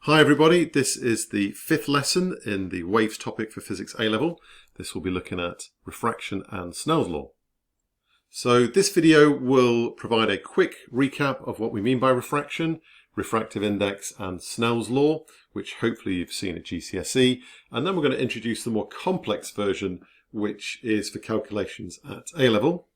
Hi everybody, this is the fifth lesson in the waves topic for Physics A-Level. This will be looking at refraction and Snell's law. So this video will provide a quick recap of what we mean by refraction, refractive index and Snell's law, which hopefully you've seen at GCSE, and then we're going to introduce the more complex version, which is for calculations at A-Level.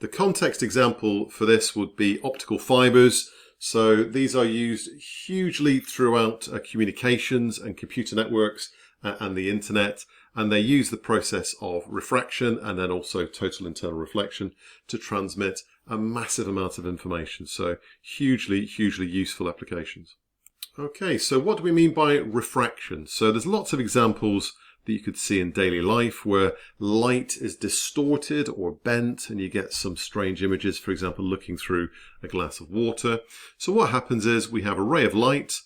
The context example for this would be optical fibers. So these are used hugely throughout communications and computer networks and the internet, and they use the process of refraction and then also total internal reflection to transmit a massive amount of information. So hugely useful applications. Okay, so what do we mean by refraction? So there's lots of examples that you could see in daily life where light is distorted or bent and you get some strange images, for example looking through a glass of water. So what happens is we have a ray of light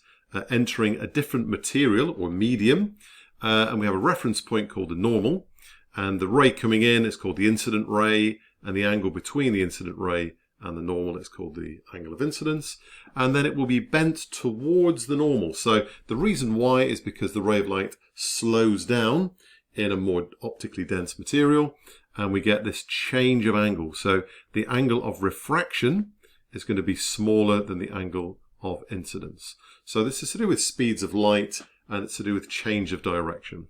entering a different material or medium, and we have a reference point called the normal, and the ray coming in is called the incident ray, and the angle between the incident ray and the normal is called the angle of incidence, and then it will be bent towards the normal. So the reason why is because the ray of light slows down in a more optically dense material and we get this change of angle. So the angle of refraction is going to be smaller than the angle of incidence. So this is to do with speeds of light and it's to do with change of direction.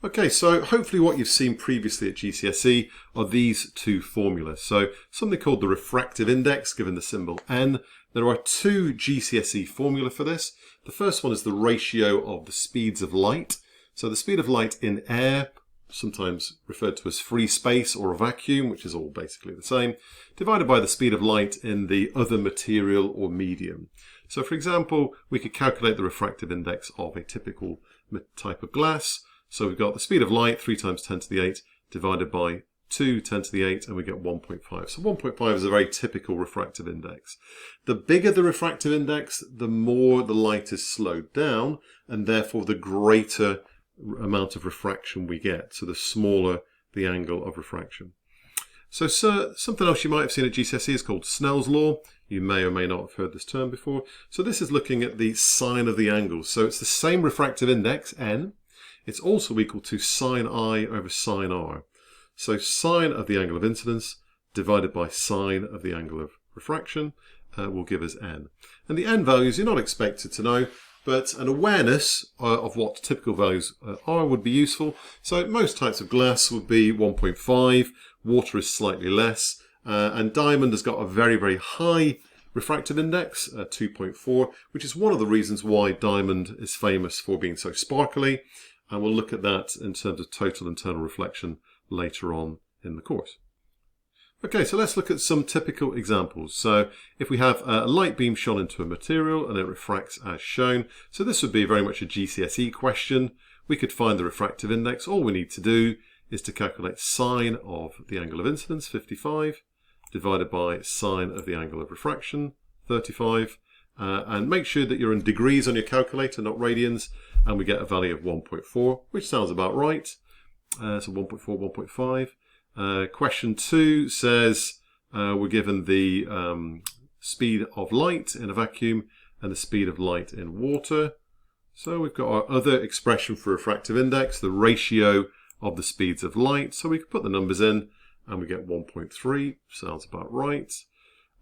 Okay, so hopefully what you've seen previously at GCSE are these two formulas. So something called the refractive index, given the symbol n. There are two GCSE formula for this. The first one is the ratio of the speeds of light. So the speed of light in air, sometimes referred to as free space or a vacuum, which is all basically the same, divided by the speed of light in the other material or medium. So for example, we could calculate the refractive index of a typical type of glass. So we've got the speed of light, 3 times 10 to the 8, divided by 2, 10 to the 8, and we get 1.5. So 1.5 is a very typical refractive index. The bigger the refractive index, the more the light is slowed down, and therefore the greater amount of refraction we get. So the smaller the angle of refraction. So something else you might have seen at GCSE is called Snell's law. You may or may not have heard this term before. So this is looking at the sine of the angle. So it's the same refractive index, n. It's also equal to sine I over sine r. So sine of the angle of incidence divided by sine of the angle of refraction will give us n. And the n values you're not expected to know, but an awareness of what typical values are would be useful. So most types of glass would be 1.5, water is slightly less, and diamond has got a very high refractive index, 2.4, which is one of the reasons why diamond is famous for being so sparkly. And we'll look at that in terms of total internal reflection later on in the course. Okay, so let's look at some typical examples. So if we have a light beam shone into a material and it refracts as shown, so this would be very much a GCSE question. We could find the refractive index. All we need to do is to calculate sine of the angle of incidence, 55, divided by sine of the angle of refraction, 35, and make sure that you're in degrees on your calculator, not radians, and we get a value of 1.4, which sounds about right. So 1.4, 1.5. Question 2 says we're given the speed of light in a vacuum and the speed of light in water. So we've got our other expression for refractive index, the ratio of the speeds of light. So we can put the numbers in and we get 1.3, sounds about right.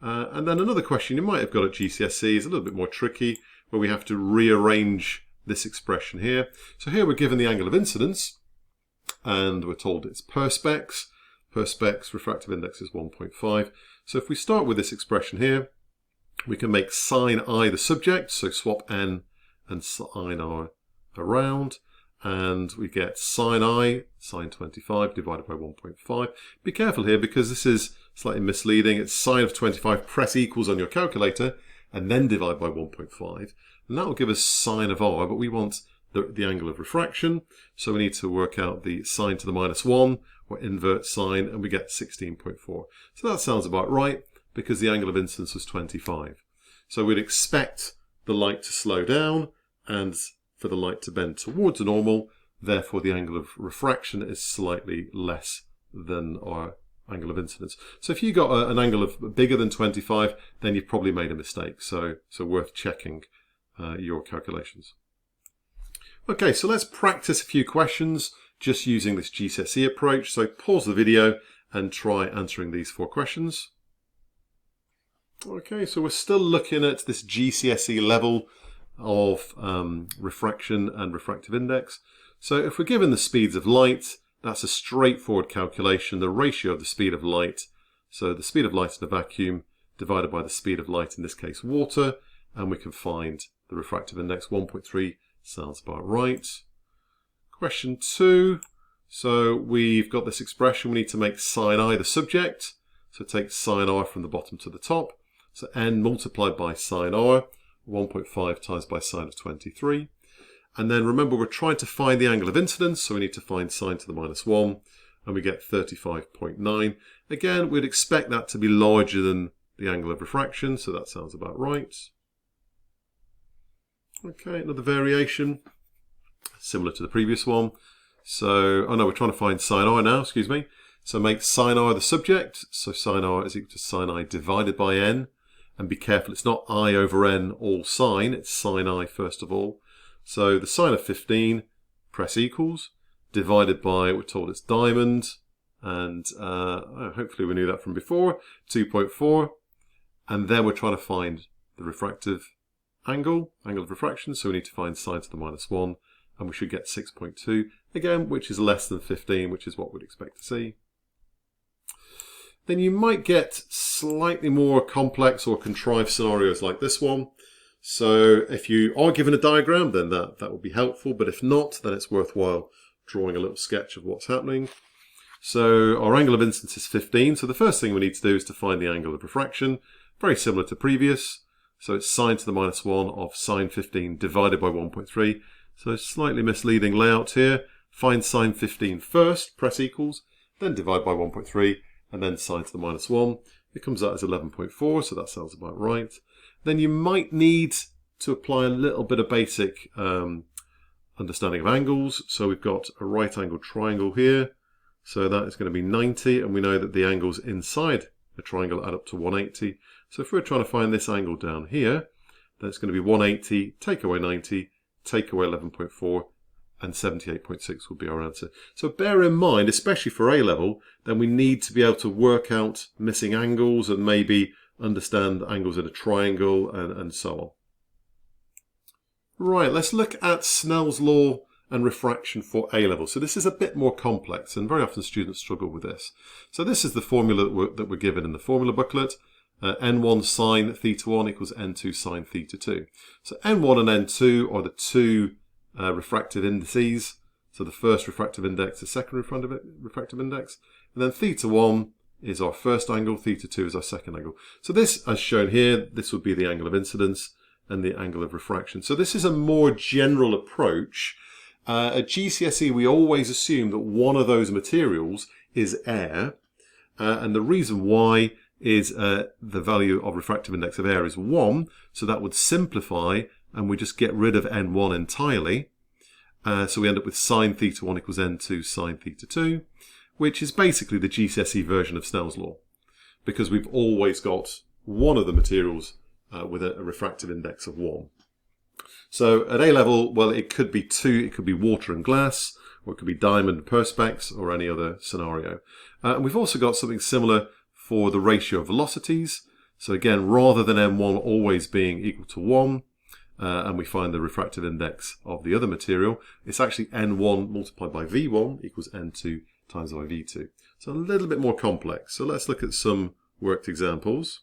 And then another question you might have got at GCSE is a little bit more tricky, where we have to rearrange this expression here. So here we're given the angle of incidence, and we're told it's perspex. Perspex refractive index is 1.5. So if we start with this expression here, we can make sine I the subject, so swap n and sine r around, and we get sine I, sine 25 divided by 1.5. Be careful here because this is slightly misleading. It's sine of 25, press equals on your calculator, and then divide by 1.5. And that will give us sine of r, but we want the angle of refraction. So we need to work out the sine to the -1, or invert sine, and we get 16.4. So that sounds about right, because the angle of incidence was 25. So we'd expect the light to slow down, and for the light to bend towards the normal, therefore the angle of refraction is slightly less than our angle of incidence. So if you got an angle of bigger than 25, then you've probably made a mistake. So worth checking your calculations. Okay, so let's practice a few questions just using this GCSE approach. So pause the video and try answering these 4 questions. Okay, so we're still looking at this GCSE level of refraction and refractive index. So if we're given the speeds of light, that's a straightforward calculation, the ratio of the speed of light. So the speed of light in a vacuum divided by the speed of light, in this case water, and we can find the refractive index. 1.3 sounds about right. Question 2. So we've got this expression, we need to make sin I the subject. So take sin R from the bottom to the top. So n multiplied by sin R, 1.5 times by sine of 23. And then remember, we're trying to find the angle of incidence, so we need to find sine to the minus 1, and we get 35.9. Again, we'd expect that to be larger than the angle of refraction, so that sounds about right. Okay, another variation, similar to the previous one. So, oh no, we're trying to find sin R now, excuse me. So make sin R the subject, so sin R is equal to sin I divided by n. And be careful, it's not I over n all sine, it's sin I first of all. So the sine of 15, press equals, divided by, we're told it's diamond, and hopefully we knew that from before, 2.4. And then we're trying to find the refractive angle of refraction, so we need to find sine to the minus 1, and we should get 6.2, again, which is less than 15, which is what we'd expect to see. Then you might get slightly more complex or contrived scenarios like this one. So if you are given a diagram, then that will be helpful, but if not, then it's worthwhile drawing a little sketch of what's happening. So our angle of incidence is 15, so the first thing we need to do is to find the angle of refraction, very similar to previous. So it's sine to the minus 1 of sine 15 divided by 1.3. So slightly misleading layout here. Find sine 15 first, press equals, then divide by 1.3, and then sine to the minus 1. It comes out as 11.4, so that sounds about right. Then you might need to apply a little bit of basic understanding of angles. So we've got a right angled triangle here. So that is going to be 90, and we know that the angles inside a triangle add up to 180. So if we're trying to find this angle down here, then it's going to be 180, take away 90, take away 11.4, and 78.6 will be our answer. So bear in mind, especially for A level, then we need to be able to work out missing angles and maybe understand angles in a triangle and so on. Right, let's look at Snell's law and refraction for A level. So this is a bit more complex, and very often students struggle with this. So this is the formula that we're given in the formula booklet. N1 sine theta 1 equals N2 sine theta 2. So N1 and N2 are the two refractive indices. So the first refractive index, the second refractive index. And then theta 1 is our first angle, theta 2 is our second angle. So this, as shown here, this would be the angle of incidence and the angle of refraction. So this is a more general approach. At GCSE, we always assume that one of those materials is air. And the reason why is the value of refractive index of air is 1. So that would simplify, and we just get rid of N1 entirely. So we end up with sine theta 1 equals N2 sine theta 2, which is basically the GCSE version of Snell's law, because we've always got one of the materials with a refractive index of 1. So at A level, well, it could be 2, it could be water and glass, or it could be diamond and perspex, or any other scenario. And we've also got something similar for the ratio of velocities. So again, rather than M1 always being equal to 1, and we find the refractive index of the other material, it's actually N1 multiplied by V1 equals N2 times by V2. So a little bit more complex. So let's look at some worked examples.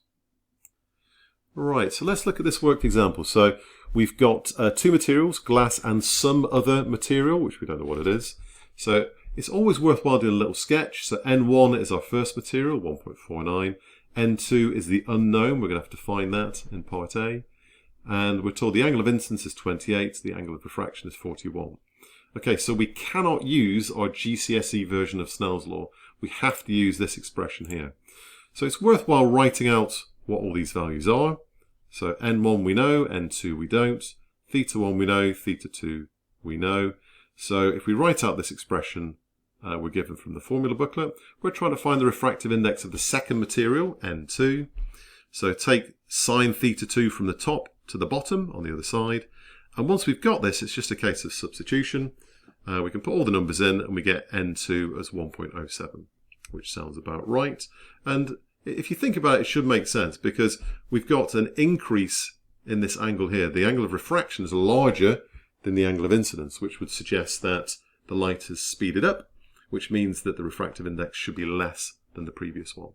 Right, so let's look at this worked example. So we've got two materials, glass and some other material, which we don't know what it is. So it's always worthwhile doing a little sketch. So N1 is our first material, 1.49. N2 is the unknown. We're going to have to find that in part A. And we're told the angle of incidence is 28, the angle of refraction is 41. Okay, so we cannot use our GCSE version of Snell's law. We have to use this expression here. So it's worthwhile writing out what all these values are. So N1 we know, N2 we don't, theta 1 we know, theta 2 we know. So if we write out this expression we're given from the formula booklet, we're trying to find the refractive index of the second material, N2. So take sine theta 2 from the top to the bottom on the other side. And once we've got this, it's just a case of substitution. We can put all the numbers in and we get n2 as 1.07, which sounds about right. And if you think about it, it should make sense because we've got an increase in this angle here. The angle of refraction is larger than the angle of incidence, which would suggest that the light has speeded up, which means that the refractive index should be less than the previous one.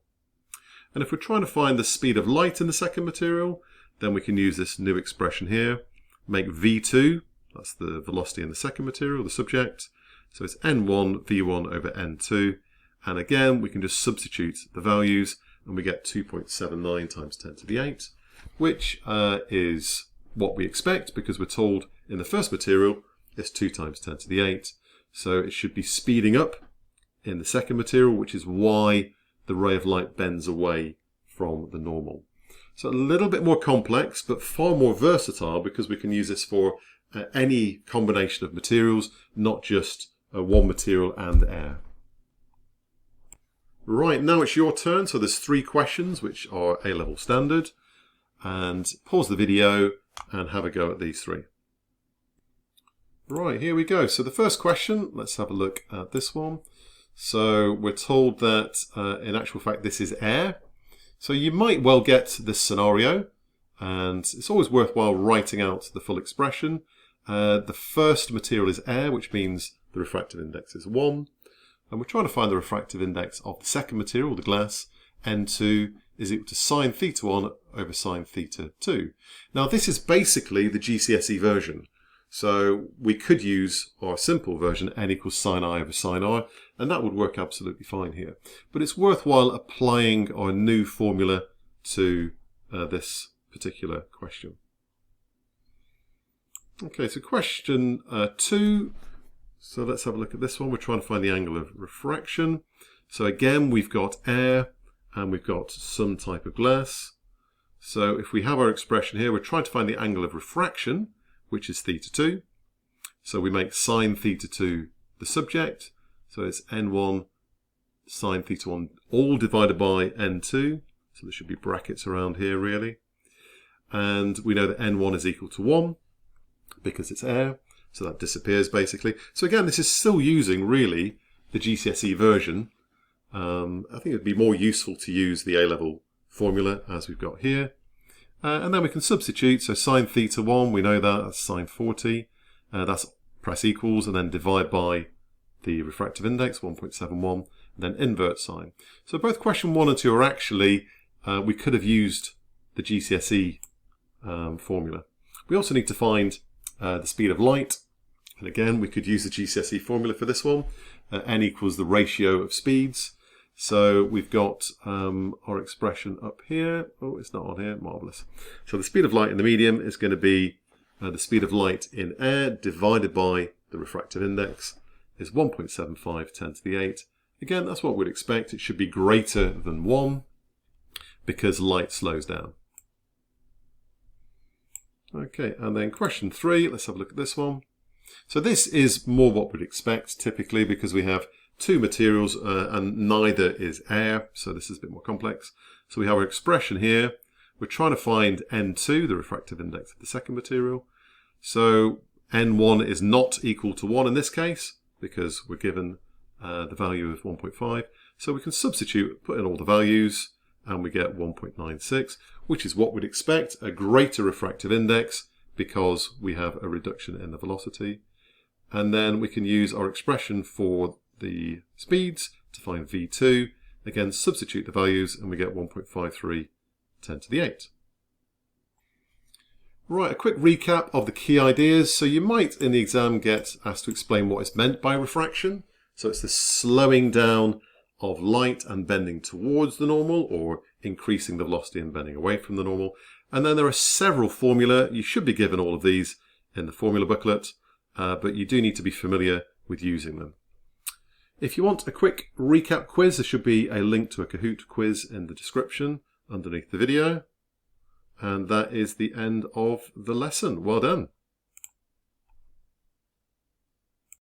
And if we're trying to find the speed of light in the second material, then we can use this new expression here, make V2, that's the velocity in the second material, the subject, so it's n1 v1 over n2, and again we can just substitute the values and we get 2.79 times 10 to the 8, which is what we expect because we're told in the first material it's 2 times 10 to the 8, so it should be speeding up in the second material, which is why the ray of light bends away from the normal. So a little bit more complex, but far more versatile because we can use this for any combination of materials, not just one material and air. Right, now it's your turn. So there's 3 questions which are A-level standard. And pause the video and have a go at these 3. Right, here we go. So the first question, let's have a look at this one. So we're told that in actual fact this is air. So you might well get this scenario, and it's always worthwhile writing out the full expression. The first material is air, which means the refractive index is 1. And we're trying to find the refractive index of the second material, the glass, n2 is equal to sine theta 1 over sine theta 2. Now this is basically the GCSE version. So we could use our simple version, n equals sine I over sine r, and that would work absolutely fine here. But it's worthwhile applying our new formula to this particular question. Okay, so question 2. So let's have a look at this one. We're trying to find the angle of refraction. So again, we've got air and we've got some type of glass. So if we have our expression here, we're trying to find the angle of refraction, which is theta 2. So we make sine theta 2 the subject. So it's n1 sine theta 1 all divided by n2. So there should be brackets around here really. And we know that n1 is equal to 1 because it's air. So that disappears basically. So again, this is still using really the GCSE version. I think it'd be more useful to use the A-level formula as we've got here. And then we can substitute. So sine theta 1, we know that's sine 40. That's press equals and then divide by the refractive index, 1.71, and then invert sine. So both question 1 and 2 are actually, we could have used the GCSE formula. We also need to find the speed of light. And again, we could use the GCSE formula for this one. N equals the ratio of speeds. So we've got our expression up here. Oh, it's not on here. Marvelous. So the speed of light in the medium is going to be the speed of light in air divided by the refractive index is 1.75 10 to the 8. Again, that's what we'd expect. It should be greater than 1 because light slows down. Okay, and then question 3. Let's have a look at this one. So this is more what we'd expect typically because we have 2 materials and neither is air, so this is a bit more complex. So we have our expression here. We're trying to find n2, the refractive index of the second material. So n1 is not equal to 1 in this case because we're given the value of 1.5. So we can substitute, put in all the values, and we get 1.96, which is what we'd expect, a greater refractive index because we have a reduction in the velocity. And then we can use our expression for the speeds to find V2. Again, substitute the values and we get 1.53 10 to the 8. Right, a quick recap of the key ideas. So you might in the exam get asked to explain what is meant by refraction. So it's the slowing down of light and bending towards the normal, or increasing the velocity and bending away from the normal. And then there are several formulae. You should be given all of these in the formula booklet, but you do need to be familiar with using them. If you want a quick recap quiz, there should be a link to a Kahoot quiz in the description underneath the video. And that is the end of the lesson. Well done.